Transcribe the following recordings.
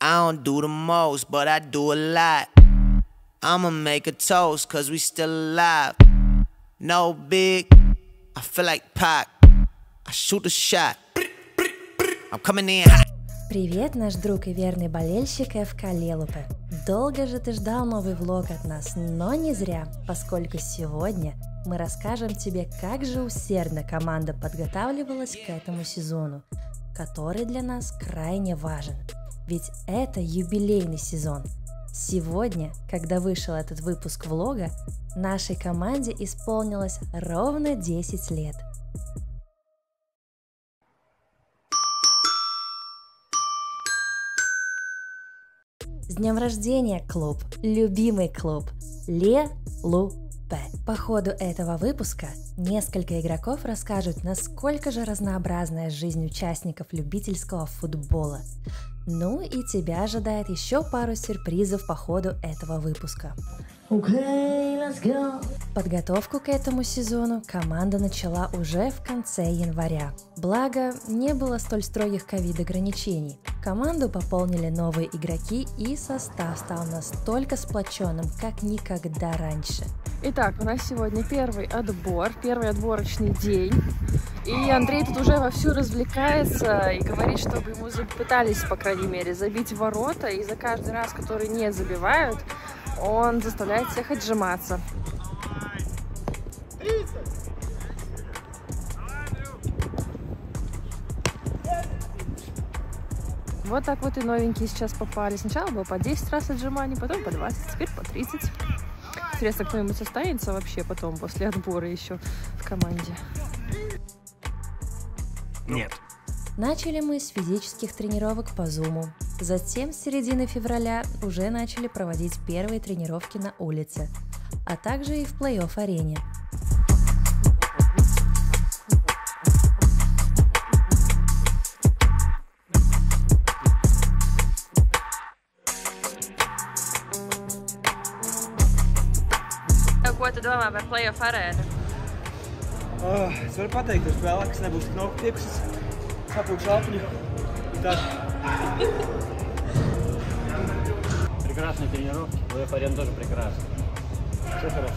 I don't do the most, but I do a lot. I'ma make a toast, cause we still alive. No big, I feel like Pac. I shoot a shot. I'm coming in hot. Привет, наш друг и верный болельщик ФК Лелупе. Долго же ты ждал новый влог от нас, но не зря, поскольку сегодня мы расскажем тебе, как же усердно команда подготавливалась к этому сезону, который для нас крайне важен. Ведь это юбилейный сезон. Сегодня, когда вышел этот выпуск влога, нашей команде исполнилось ровно 10 лет. С днем рождения, клуб! Любимый клуб! Лелупе! По ходу этого выпуска несколько игроков расскажут, насколько же разнообразная жизнь участников любительского футбола. Ну и тебя ожидает еще пару сюрпризов по ходу этого выпуска. Okay, let's go. Подготовку к этому сезону команда начала уже в конце января. Благо, не было столь строгих ковид-ограничений. Команду пополнили новые игроки, и состав стал настолько сплоченным, как никогда раньше. Итак, у нас сегодня первый отборочный день. И Андрей тут уже вовсю развлекается и говорит, чтобы ему пытались, по крайней мере, забить в ворота. И за каждый раз, который не забивают, он заставляет всех отжиматься. Вот так вот и новенькие сейчас попали. Сначала было по 10 раз отжиманий, потом по 20, теперь по 30. Интересно, кто-нибудь останется вообще потом, после отбора еще в команде? Нет. Начали мы с физических тренировок по Зуму. Затем с середины февраля уже начали проводить первые тренировки на улице, а также и в плей-офф-арене. Ko tu domā par play-off arēnu? Es varu pateikt, ka spēlē, kas nebūs tik nopietnas, sapūkšu apņu и так. Прекрасные тренировки, плей-офф-арена тоже прекрасно. Все хорошо.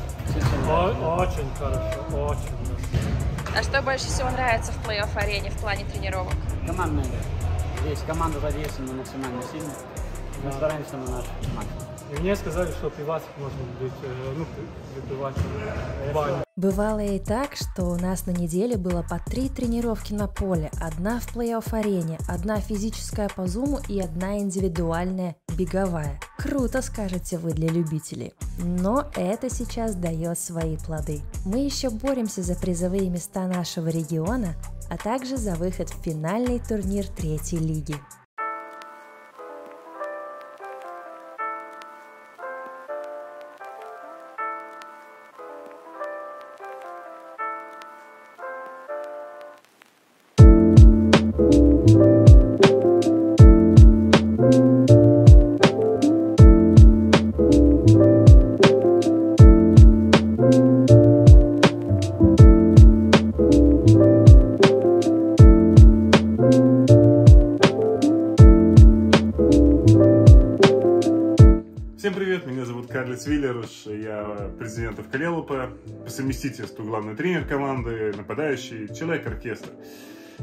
Очень хорошо, очень хорошо. А что больше всего нравится в плей-офф-арене в плане тренировок? Командная игра. Здесь команда задействована максимально сильно. Мы стараемся на наш максимум. И мне сказали, что пивасик можно быть, выпивать в бане. Бывало и так, что у нас на неделе было по 3 тренировки на поле, одна в плей-офф-арене, одна физическая по зуму и одна индивидуальная беговая. Круто, скажете вы, для любителей. Но это сейчас дает свои плоды. Мы еще боремся за призовые места нашего региона, а также за выход в финальный турнир 3-й лиги. Всем привет, меня зовут Карлиц Виллеруш, я президент ФК Лелупе, по совместительству главный тренер команды, нападающий, человек-оркестр.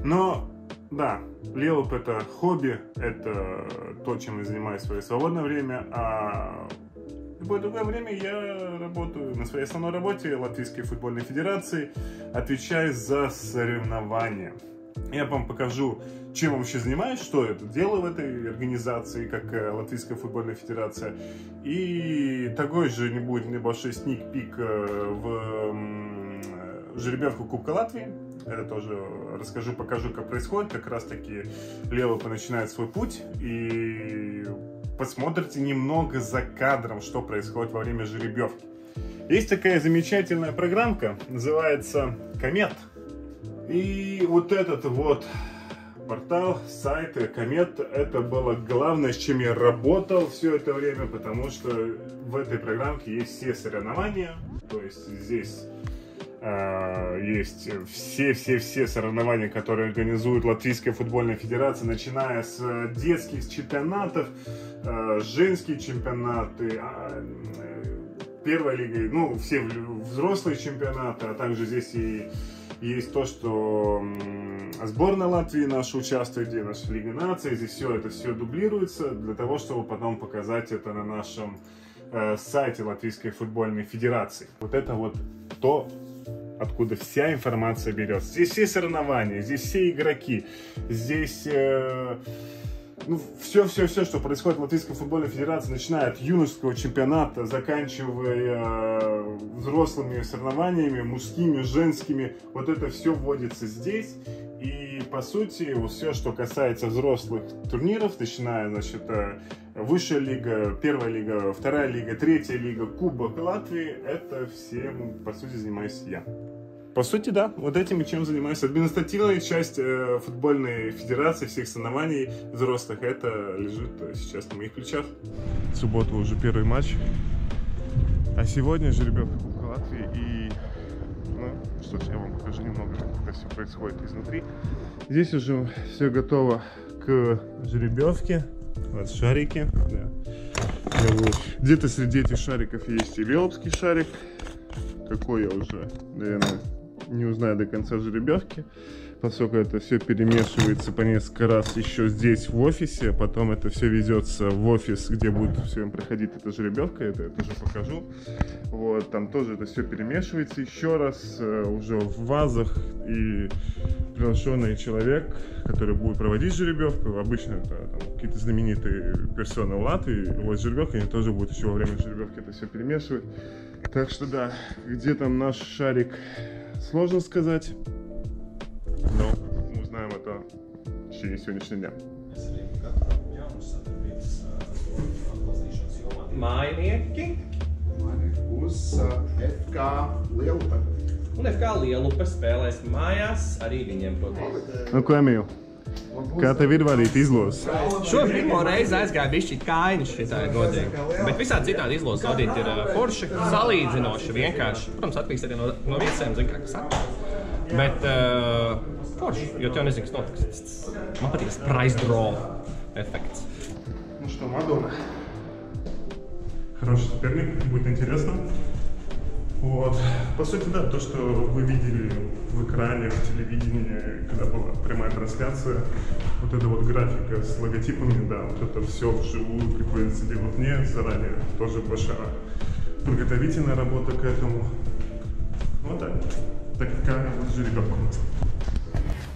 Но, да, Лелупе — это хобби, это то, чем я занимаюсь в свое свободное время, а в любое другое время я работаю на своей основной работе Латвийской футбольной федерации, отвечаю за соревнования. Я вам покажу, чем я вообще занимаюсь, что я делаю в этой организации, как Латвийская футбольная федерация. И такой же не будет небольшой сник-пик в жеребьевку Кубка Латвии. Это тоже расскажу, покажу, как происходит. Как раз таки Лелупе начинает свой путь. И посмотрите немного за кадром, что происходит во время жеребьевки. Есть такая замечательная программка, называется «Комет». И вот этот вот портал, сайт Комет, это было главное, с чем я работал все это время, потому что в этой программке есть все соревнования, то есть здесь Есть все соревнования, которые организует Латвийская футбольная федерация, начиная с детских чемпионатов, женские чемпионаты, первая лига, ну, все взрослые чемпионаты, а также здесь и есть то, что сборная Латвии наша участвует, где наша Лига наций, здесь это все дублируется для того, чтобы потом показать это на нашем сайте Латвийской футбольной федерации. Вот это вот то, откуда вся информация берется. Здесь все соревнования, здесь все игроки, здесь ну, все, что происходит в Латвийской футбольной федерации, начиная от юношеского чемпионата, заканчивая взрослыми соревнованиями, мужскими, женскими, вот это все вводится здесь. И по сути, все, что касается взрослых турниров, начиная, значит, высшая лига, первая лига, вторая лига, третья лига, Кубок Латвии, это всем, по сути, занимаюсь я. По сути, да, вот этим и чем занимаюсь. Административная часть футбольной федерации, всех соревнований взрослых, это лежит сейчас на моих плечах. В субботу уже первый матч. А сегодня жеребьевка Кубка Латвии. И, ну, что ж, я вам покажу немного, как все происходит изнутри. Здесь уже все готово к жеребьевке. Вот шарики. Да. Где-то среди этих шариков есть и Велопский шарик. Какой я уже, наверное, не узнаю до конца жеребьевки, поскольку это все перемешивается по несколько раз еще здесь в офисе, потом это все везется в офис, где будет все проходить эта жеребьевка, это я тоже покажу. Вот, там тоже это все перемешивается еще раз, уже в вазах, и приглашенный человек, который будет проводить жеребьевку, обычно это какие-то знаменитые персоны в Латвии, вот жеребьевка, они тоже будут еще во время жеребьевки это все перемешивать. Так что да, где там наш шарик, сложно сказать, но мы узнаем это в течение сегодняшнего дня. Mājnieki uz FK Lielupe. Un FK Lielupe spēlēs mājās, arī viņiem, protams. Nu, ko, Emīl? Kā tev ir vadīt izlozes? Šo pirmo reizi aizgāja bišķi kājiņš, šitā ir godīgi. Bet visādi citādi izlozes vadīt ir forši, salīdzinoši, vienkārši. Protams, atkarīgs arī no viesiem, zin kā, kas atver. Bet forši, jo tev nezinu, kas notiks. Man patīk tas price draw efekts. Ну что, Мадонна. Хороший соперник, будет интересно. Вот. По сути, да, то, что вы видели в экране, в телевидении, когда была прямая трансляция, вот эта вот графика с логотипами, да, вот это все вживую приходится делать мне заранее, тоже большая подготовительная работа к этому. Вот так. Такая вот жеребьевка у нас.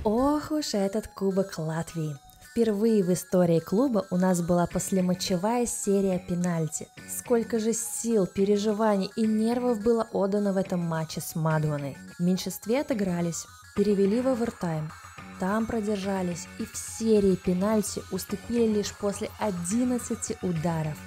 Ох уж этот Кубок Латвии! Впервые в истории клуба у нас была послематчевая серия пенальти. Сколько же сил, переживаний и нервов было отдано в этом матче с Мадуаной. В меньшинстве отыгрались, перевели в овертайм, там продержались и в серии пенальти уступили лишь после 11 ударов.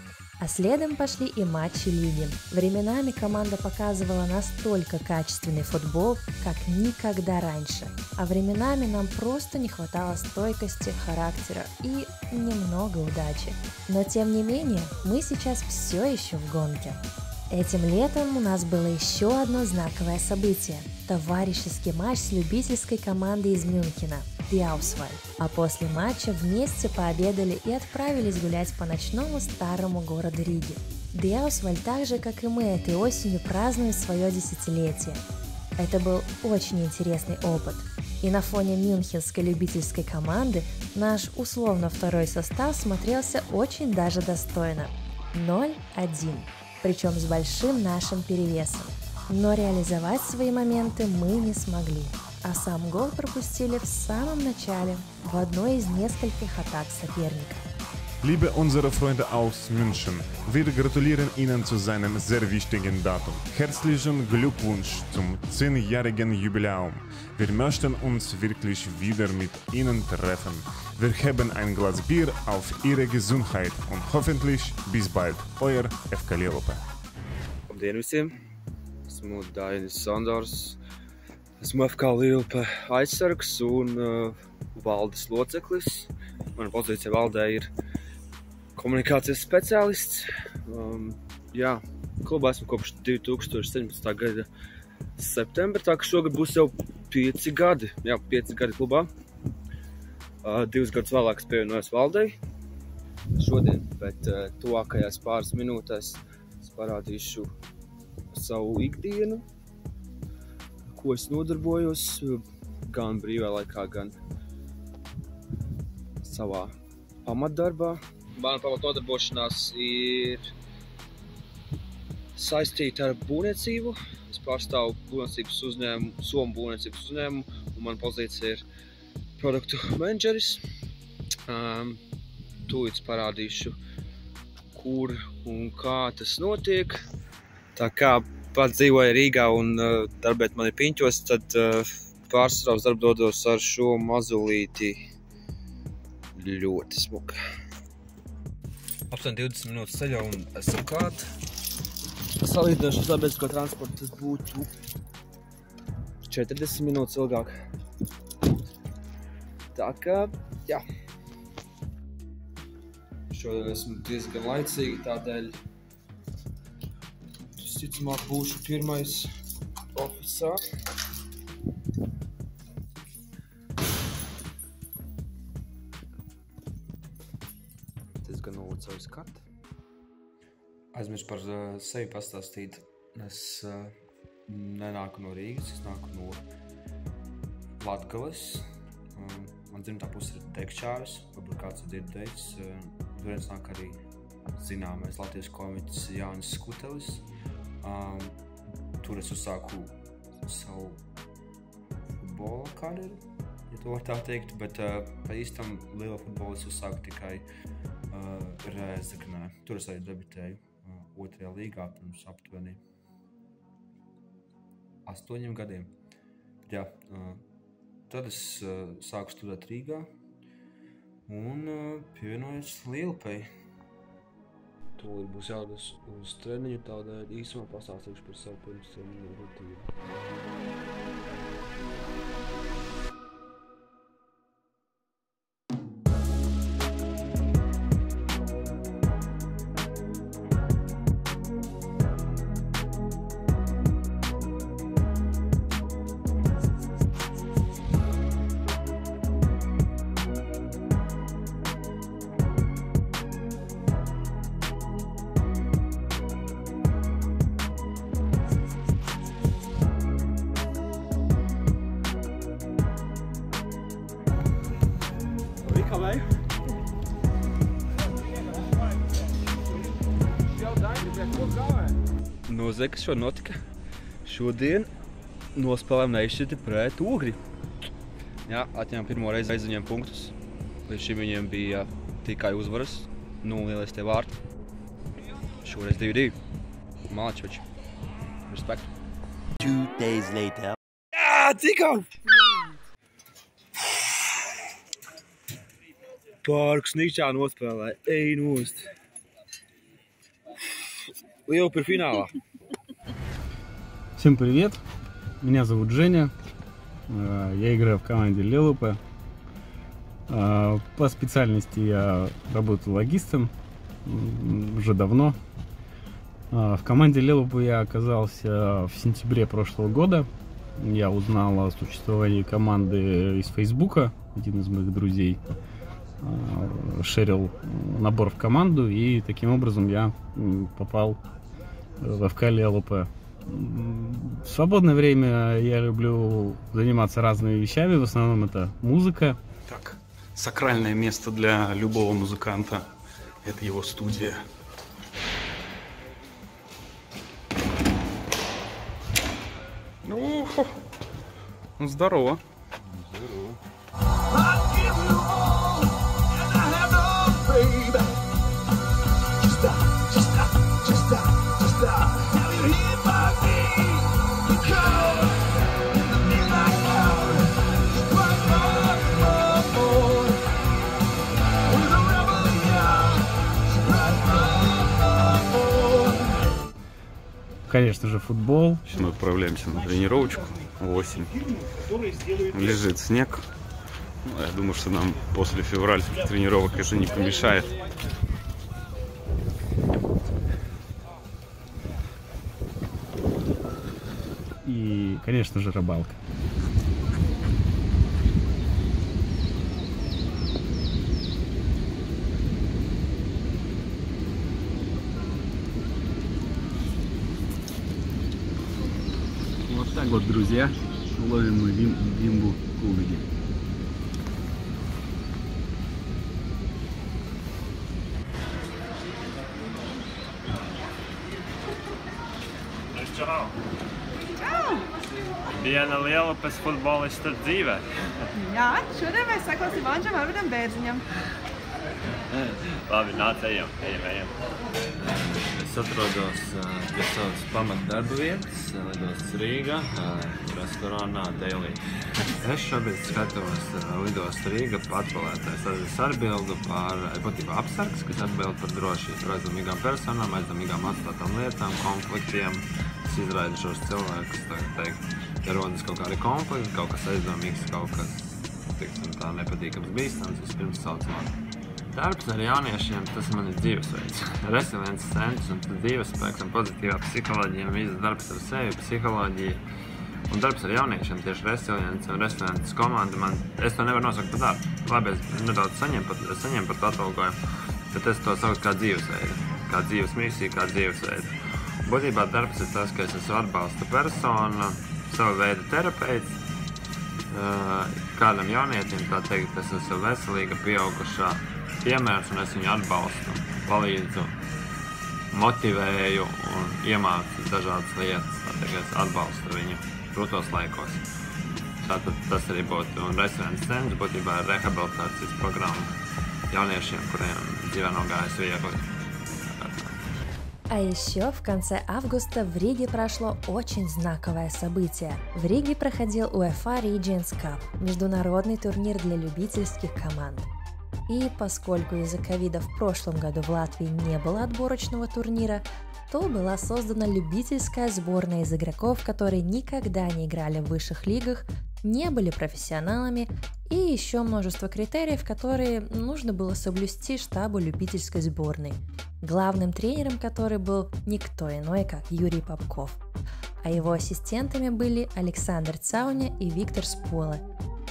А следом пошли и матчи лиги. Временами команда показывала настолько качественный футбол, как никогда раньше. А временами нам просто не хватало стойкости, характера и немного удачи. Но тем не менее, мы сейчас все еще в гонке. Этим летом у нас было еще одно знаковое событие – товарищеский матч с любительской командой из Мюнхена – Диаусвальд. А после матча вместе пообедали и отправились гулять по ночному старому городу Риги. Диаусвальд, так же как и мы этой осенью, празднует свое десятилетие. Это был очень интересный опыт. И на фоне мюнхенской любительской команды наш условно второй состав смотрелся очень даже достойно – 0-1. Причем с большим нашим перевесом. Но реализовать свои моменты мы не смогли, а сам гол пропустили в самом начале, в одной из нескольких атак соперника. Liebe unsere Freunde aus München, wir gratulieren Ihnen zu seinem sehr wichtigen Datum. Herzlichen Glückwunsch zum 10-jährigen Jubiläum. Wir möchten uns wirklich wieder mit Ihnen treffen. Wir haben ein Glas Bier auf Ihre Gesundheit und hoffentlich bis bald. Euer FK Lielupe. Labdien visiem! Esmu Dainis Sandors. Esmu FK Lielupe aizsargs un valdes loceklis. Mana pozīcija valdē ir komunikācijas speciālists. Jā, klubā esmu kopš 2017. gada septembra, tā ka šogad būs jau 5 gadi. Jā, 5 gadi klubā. 2 gadus vēlāk es pievienojos valdei šodien, bet tuvākajās pāris minūtēs es parādīšu savu ikdienu, ko es nodarbojos gan brīvā laikā, gan savā pamatdarbā. Mana pamatnodarbošanās ir saistīta ar būvniecību. Es pārstāvu būvniecības uzņēmumu, Somu būvniecības uzņēmumu, un mana pozīcija ir produktu menedžeris. Tūlīt parādīšu, kur un kā tas notiek. Tā kā pats dzīvoju Rīgā un darbēt mani Piņķos, tad pārsvarā uz darbu dodos ar šo mazulīti. Ļoti smuka. Aptuveni 20 minūtes ceļā un esam klāt. Salīdzinoši uz sabiedrisko transportu tas būtu 40 minūtes ilgāk. Tā kā, jā. Šodien esmu diezgan laicīgi, tādēļ visticamāk būšu pirmais ofisā. Diezgan nolicojis karti. Aizmirsu par sevi pastāstīt. Es nenāku no Rīgas, es nāku no Latgales. Man dzimtā puse ir Tekšķāras, varbūt kāds ir dzirdējis. Turienes nāk arī zināmais latviešu komiķis Jānis Skutelis. Tur es uzsāku savu futbola karjeru, ja to var tā teikt, bet pa īstam lielo futbolu es uzsāku tikai Rēzeknē. Tur es arī debitēju 2. līgā pirms aptuveni 8 gadiem. Jā, tad es sāku studēt Rīgā un pievienojos Lielupei. Tūlīt būs jādodas uz treniņu, tādēļ īsumā pastāstīšu par savu pirms treniņu rutīnu. Nozē, kas šodien notika. Šodien nospēlējām neizšķirti pret Ogri. Jā, atņēmām pirmo reizi aizņēmām punktus. Līdz šim viņiem bija tikai uzvaras, 0 lielais tie vārti. Šoreiz 2-2. Malačeviči. Respekt. 2 days later. Jā, tikau! Parks Ničā nospēlēja. Ej nost. Lielupа финала. Всем привет, меня зовут Женя, я играю в команде Лиелупа. По специальности я работаю логистом уже давно. В команде Лиелупа я оказался в сентябре прошлого года. Я узнал о существовании команды из Фейсбука, один из моих друзей шерил набор в команду, и таким образом я попал в ФК Лиелупа. В свободное время я люблю заниматься разными вещами, в основном это музыка. Так, сакральное место для любого музыканта – это его студия. Ну, здорово. Здорово. Конечно же, футбол. Сейчас мы отправляемся на тренировочку. 8. Лежит снег. Я думаю, что нам после февральских тренировок это не помешает. И конечно же, рыбалка. Вот так вот, друзья, ловим мы бимбу кулыги. Viena Lielupes futbolista dzīvē. Jā, šodien mēs sekosim Anžam Arvidam Bērziņam. Labi, nāc, ejam. Es atrodos pie savas pamatdarba vietas, lidostas Rīga, restorānā Daily. Es šobrīd skatos lidostas Rīga patvalētājs. Tad es atbildu par, būtībā apsargs, kas atbild par drošību, par aizdomīgām personām, aizdomīgām atstātām lietām, konfliktiem. Es izraidu šos cilvēkus, tā teikt, ja rodas kaut kādi konflikti, kaut kas aizdomīgs, kaut kas, tiksim, tā nepatīkams bīstams, vispirms sauc mani. Darbs ar jauniešiem, tas man ir dzīvesveids. Resiliences centrs un dzīvespēks un pozitīvā psiholoģija, viss darbs ar sevi, psiholoģija. Un darbs ar jauniešiem, tieši resiliences un resiliences komanda, es to nevaru nosaukt par darbu. Labi, es nedaudz saņemu par to atalgojumu, bet es to saucu kā dzīvesveidu, kā dzīves misiju, kā dzīvesveidu. Būtībā darbs ir tas, ka es esmu atbalsta persona, savu veidu terapeits, kādam jaunietim, tā teikt, es esmu veselīga, pieaugušā piemērs, un es viņu atbalstu, palīdzu, motivēju un iemācu dažādas lietas, tā teikt, es atbalstu viņu grūtos laikos. Tātad tas arī būtu, un Resiliences centrs būtībā ir rehabilitācijas programma jauniešiem, kuriem dzīvē nav gājis viegli. А еще в конце августа в Риге прошло очень знаковое событие. В Риге проходил UEFA Regions Cup – международный турнир для любительских команд. И поскольку из-за ковида в прошлом году в Латвии не было отборочного турнира, то была создана любительская сборная из игроков, которые никогда не играли в высших лигах, не были профессионалами, и еще множество критериев, которые нужно было соблюсти штабу любительской сборной, главным тренером которой был никто иной, как Юрий Попков. А его ассистентами были Александр Цауня и Виктор Спола,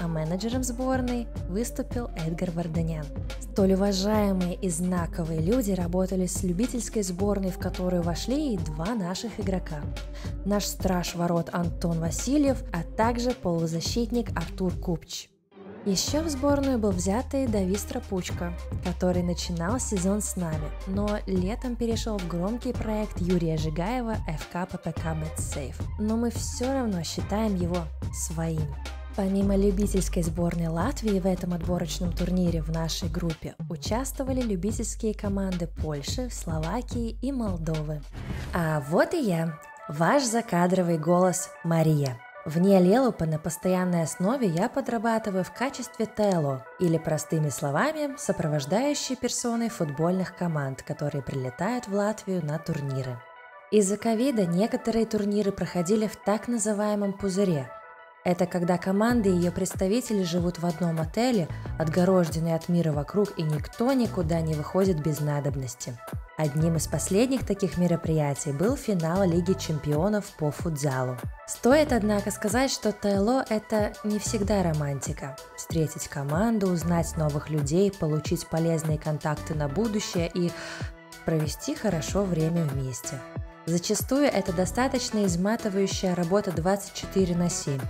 а менеджером сборной выступил Эдгар Варданян. Столь уважаемые и знаковые люди работали с любительской сборной, в которую вошли и два наших игрока. Наш страж ворот Антон Васильев, а также полузащитник Артур Купч. Еще в сборную был взят и Давид Стропучко, который начинал сезон с нами, но летом перешел в громкий проект Юрия Жигаева ФК ППК Бетсейф. Но мы все равно считаем его своим. Помимо любительской сборной Латвии в этом отборочном турнире в нашей группе участвовали любительские команды Польши, Словакии и Молдовы. А вот и я, ваш закадровый голос Мария. Вне Лелупы на постоянной основе я подрабатываю в качестве ТЛО, или простыми словами, сопровождающей персоной футбольных команд, которые прилетают в Латвию на турниры. Из-за ковида некоторые турниры проходили в так называемом пузыре. Это когда команды и ее представители живут в одном отеле, отгороженные от мира вокруг, и никто никуда не выходит без надобности. Одним из последних таких мероприятий был финал Лиги чемпионов по футзалу. Стоит, однако, сказать, что ТЛО – это не всегда романтика. Встретить команду, узнать новых людей, получить полезные контакты на будущее и провести хорошо время вместе. Зачастую это достаточно изматывающая работа 24/7.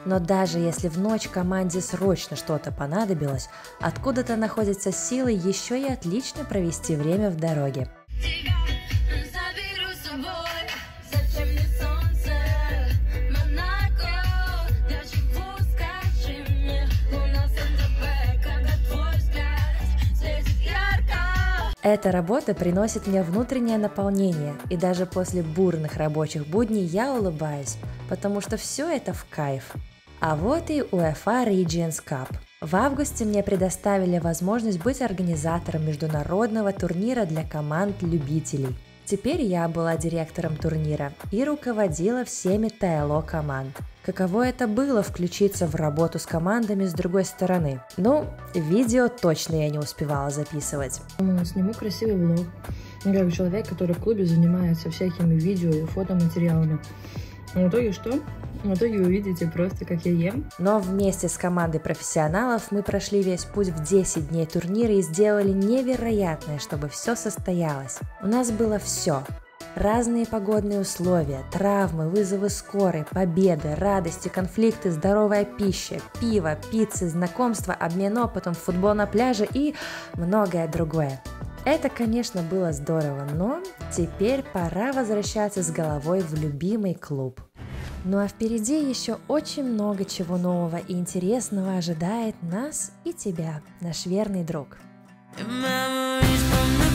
Но даже если в ночь команде срочно что-то понадобилось, откуда-то находятся силы еще и отлично провести время в дороге. Эта работа приносит мне внутреннее наполнение, и даже после бурных рабочих будней я улыбаюсь, потому что все это в кайф. А вот и UEFA Regions Cup. В августе мне предоставили возможность быть организатором международного турнира для команд-любителей. Теперь я была директором турнира и руководила всеми ТЛО команд. Каково это было включиться в работу с командами с другой стороны? Ну, видео точно я не успевала записывать. Сниму красивый влог. Как человек, который в клубе занимается всякими видео и фотоматериалами. Но в итоге что? В итоге вы видите просто, как я ем. Но вместе с командой профессионалов мы прошли весь путь в 10 дней турнира и сделали невероятное, чтобы все состоялось. У нас было все. Разные погодные условия, травмы, вызовы скорой, победы, радости, конфликты, здоровая пища, пиво, пиццы, знакомства, обмен опытом, футбол на пляже и многое другое. Это, конечно, было здорово, но теперь пора возвращаться с головой в любимый клуб. Ну а впереди еще очень много чего нового и интересного ожидает нас и тебя, наш верный друг. Memories from